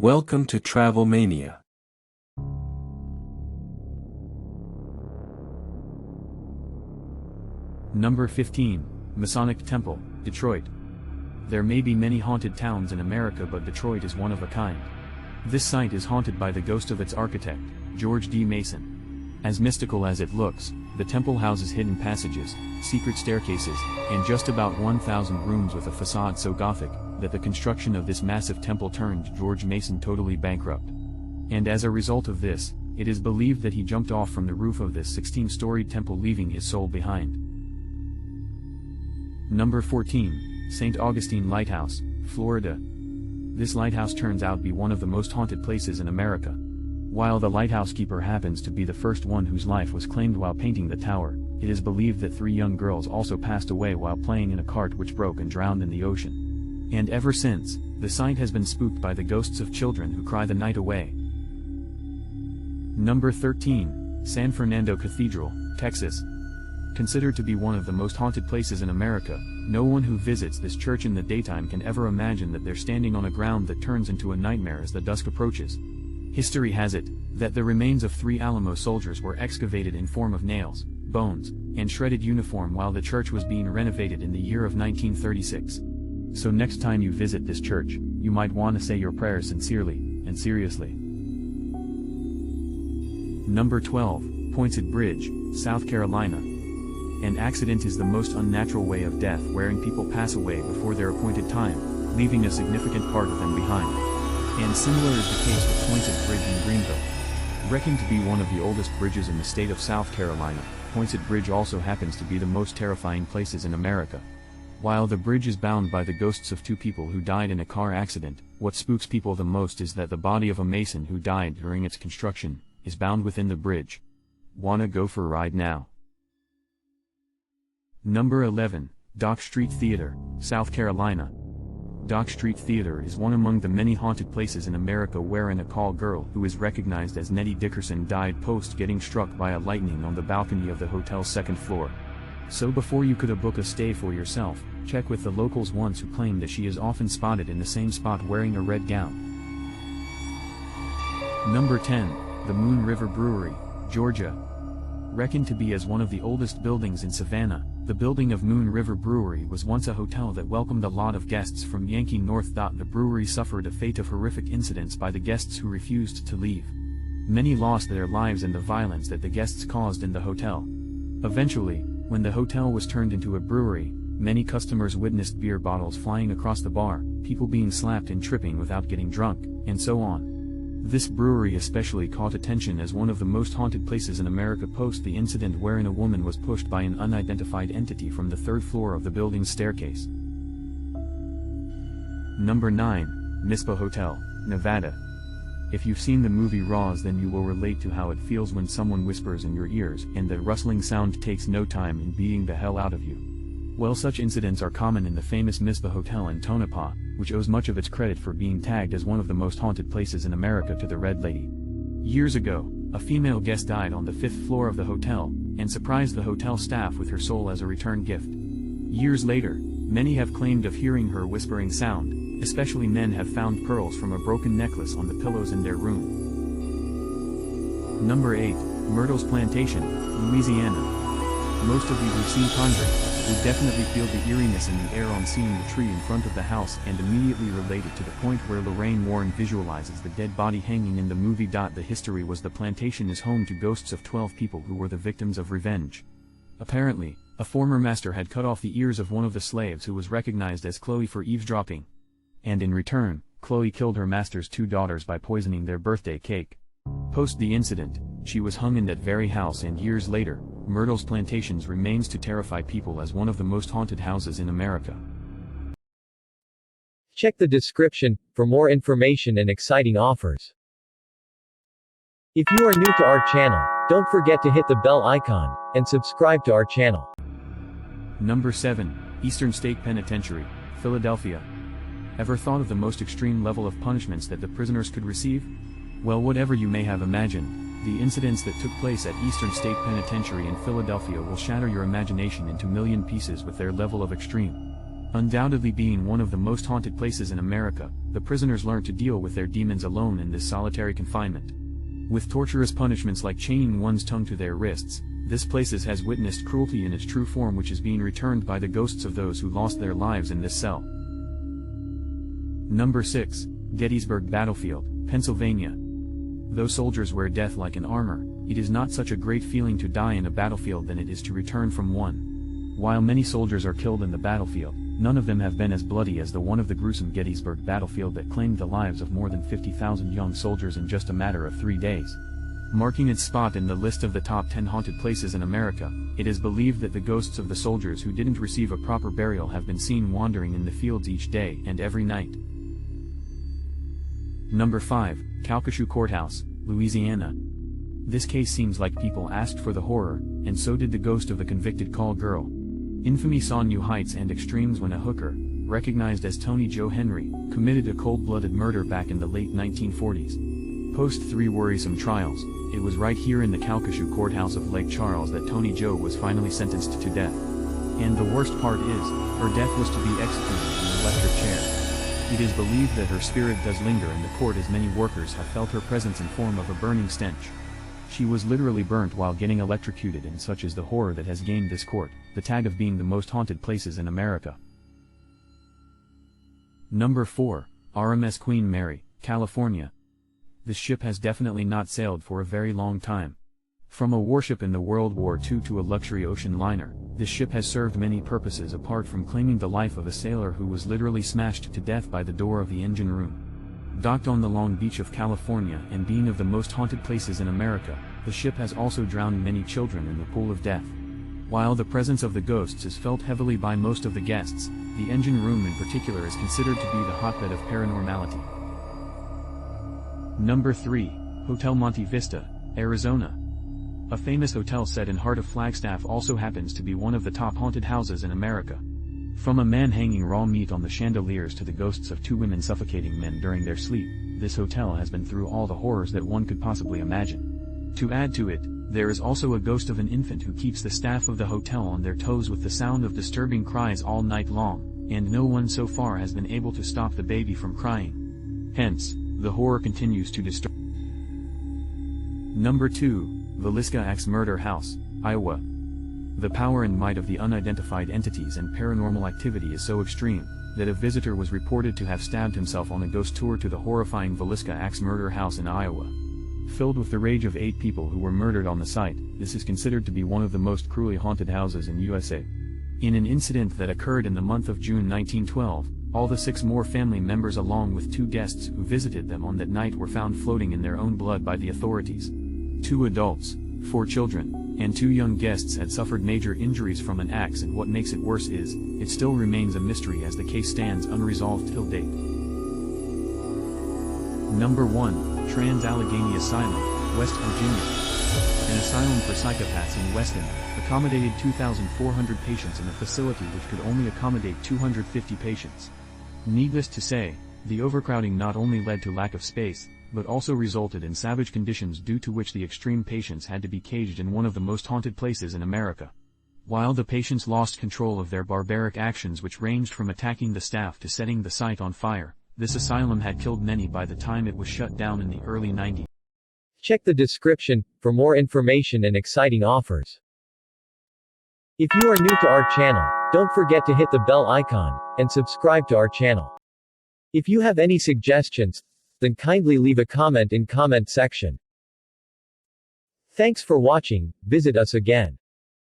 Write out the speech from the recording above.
Welcome to Travel Mania. Number 15, Masonic Temple, Detroit. There may be many haunted towns in America, but Detroit is one of a kind. This site is haunted by the ghost of its architect, George D. Mason. As mystical as it looks, the temple houses hidden passages, secret staircases, and just about 1,000 rooms with a facade so Gothic that the construction of this massive temple turned George Mason totally bankrupt. And as a result of this, it is believed that he jumped off from the roof of this 16-storied temple, leaving his soul behind. Number 14, St. Augustine Lighthouse, Florida. This lighthouse turns out to be one of the most haunted places in America. While the lighthouse keeper happens to be the first one whose life was claimed while painting the tower, it is believed that 3 young girls also passed away while playing in a cart which broke and drowned in the ocean. And ever since, the site has been spooked by the ghosts of children who cry the night away. Number 13, San Fernando Cathedral, Texas. Considered to be one of the most haunted places in America, no one who visits this church in the daytime can ever imagine that they're standing on a ground that turns into a nightmare as the dusk approaches. History has it that the remains of 3 Alamo soldiers were excavated in form of nails, bones, and shredded uniform while the church was being renovated in the year of 1936. So next time you visit this church, you might want to say your prayers sincerely and seriously. Number 12, Poinsett Bridge, South Carolina. An accident is the most unnatural way of death wherein people pass away before their appointed time, leaving a significant part of them behind. And similar is the case with Poinsett Bridge in Greenville. Reckoned to be one of the oldest bridges in the state of South Carolina, Poinsett Bridge also happens to be the most terrifying places in America. While the bridge is bound by the ghosts of 2 people who died in a car accident, what spooks people the most is that the body of a mason who died during its construction is bound within the bridge. Wanna go for a ride now? Number 11, Dock Street Theater, South Carolina. Dock Street Theater is one among the many haunted places in America wherein a call girl who is recognized as Nettie Dickerson died post getting struck by a lightning on the balcony of the hotel's 2nd floor. So before you could book a stay for yourself, check with the locals once who claim that she is often spotted in the same spot wearing a red gown. Number 10, the Moon River Brewery, Georgia. Reckoned to be as one of the oldest buildings in Savannah, the building of Moon River Brewery was once a hotel that welcomed a lot of guests from Yankee North. The brewery suffered a fate of horrific incidents by the guests who refused to leave. Many lost their lives in the violence that the guests caused in the hotel. Eventually, when the hotel was turned into a brewery, many customers witnessed beer bottles flying across the bar, people being slapped and tripping without getting drunk, and so on. This brewery especially caught attention as one of the most haunted places in America post the incident wherein a woman was pushed by an unidentified entity from the 3rd floor of the building's staircase. Number 9, Mizpah Hotel, Nevada. If you've seen the movie Raws, then you will relate to how it feels when someone whispers in your ears and that rustling sound takes no time in beating the hell out of you. Well, such incidents are common in the famous Mizpah Hotel in Tonopah, which owes much of its credit for being tagged as one of the most haunted places in America to the Red Lady. Years ago, a female guest died on the 5th floor of the hotel, and surprised the hotel staff with her soul as a return gift. Years later, many have claimed of hearing her whispering sound, especially men have found pearls from a broken necklace on the pillows in their room. Number 8, Myrtles Plantation, Louisiana. Most of you who've seen Conjuring would definitely feel the eeriness in the air on seeing the tree in front of the house and immediately relate it to the point where Lorraine Warren visualizes the dead body hanging in the movie. The history was the plantation is home to ghosts of 12 people who were the victims of revenge. Apparently, a former master had cut off the ears of one of the slaves who was recognized as Chloe for eavesdropping. And in return, Chloe killed her master's 2 daughters by poisoning their birthday cake. Post the incident, she was hung in that very house, and years later, Myrtles Plantations remains to terrify people as one of the most haunted houses in America. Check the description for more information and exciting offers. If you are new to our channel, don't forget to hit the bell icon and subscribe to our channel. Number 7, Eastern State Penitentiary, Philadelphia. Ever thought of the most extreme level of punishments that the prisoners could receive? Well, whatever you may have imagined, the incidents that took place at Eastern State Penitentiary in Philadelphia will shatter your imagination into million pieces with their level of extreme. Undoubtedly being one of the most haunted places in America, the prisoners learned to deal with their demons alone in this solitary confinement. With torturous punishments like chaining one's tongue to their wrists, this place has witnessed cruelty in its true form, which is being returned by the ghosts of those who lost their lives in this cell. Number 6. Gettysburg Battlefield, Pennsylvania. Though soldiers wear death like an armor, it is not such a great feeling to die in a battlefield than it is to return from one. While many soldiers are killed in the battlefield, none of them have been as bloody as the one of the gruesome Gettysburg Battlefield that claimed the lives of more than 50,000 young soldiers in just a matter of 3 days. Marking its spot in the list of the top 10 haunted places in America, it is believed that the ghosts of the soldiers who didn't receive a proper burial have been seen wandering in the fields each day and every night. Number 5. Calcasieu Courthouse, Louisiana. This case seems like people asked for the horror, and so did the ghost of the convicted call girl. Infamy saw new heights and extremes when a hooker, recognized as Tony Joe Henry, committed a cold-blooded murder back in the late 1940s. Post 3 worrisome trials, it was right here in the Calcasieu Courthouse of Lake Charles that Tony Joe was finally sentenced to death. And the worst part is, her death was to be executed in an electric chair. It is believed that her spirit does linger in the court, as many workers have felt her presence in form of a burning stench. She was literally burnt while getting electrocuted, and such is the horror that has gained this court the tag of being the most haunted places in America. Number 4. RMS Queen Mary, California. This ship has definitely not sailed for a very long time. From a warship in the World War II to a luxury ocean liner, this ship has served many purposes apart from claiming the life of a sailor who was literally smashed to death by the door of the engine room. Docked on the Long Beach of California and being of the most haunted places in America, the ship has also drowned many children in the pool of death. While the presence of the ghosts is felt heavily by most of the guests, the engine room in particular is considered to be the hotbed of paranormality. Number 3. Hotel Monte Vista, Arizona. A famous hotel set in heart of Flagstaff also happens to be one of the top haunted houses in America. From a man hanging raw meat on the chandeliers to the ghosts of 2 women suffocating men during their sleep, this hotel has been through all the horrors that one could possibly imagine. To add to it, there is also a ghost of an infant who keeps the staff of the hotel on their toes with the sound of disturbing cries all night long, and no one so far has been able to stop the baby from crying. Hence, the horror continues to disturb. Number 2. Villisca Axe Murder House, Iowa. The power and might of the unidentified entities and paranormal activity is so extreme, that a visitor was reported to have stabbed himself on a ghost tour to the horrifying Villisca Axe Murder House in Iowa. Filled with the rage of 8 people who were murdered on the site, this is considered to be one of the most cruelly haunted houses in USA. In an incident that occurred in the month of June 1912, all the 6 more family members along with 2 guests who visited them on that night were found floating in their own blood by the authorities. 2 adults, 4 children, and 2 young guests had suffered major injuries from an axe, and what makes it worse is, it still remains a mystery as the case stands unresolved till date. Number 1. Trans-Allegheny Asylum, West Virginia. An asylum for psychopaths in Weston, accommodated 2,400 patients in a facility which could only accommodate 250 patients. Needless to say, the overcrowding not only led to lack of space, but also resulted in savage conditions due to which the extreme patients had to be caged in one of the most haunted places in America. While the patients lost control of their barbaric actions, which ranged from attacking the staff to setting the site on fire, this asylum had killed many by the time it was shut down in the early 90s. Check the description for more information and exciting offers. If you are new to our channel, don't forget to hit the bell icon and subscribe to our channel. If you have any suggestions, then kindly leave a comment in comment section. Thanks for watching. Visit us again.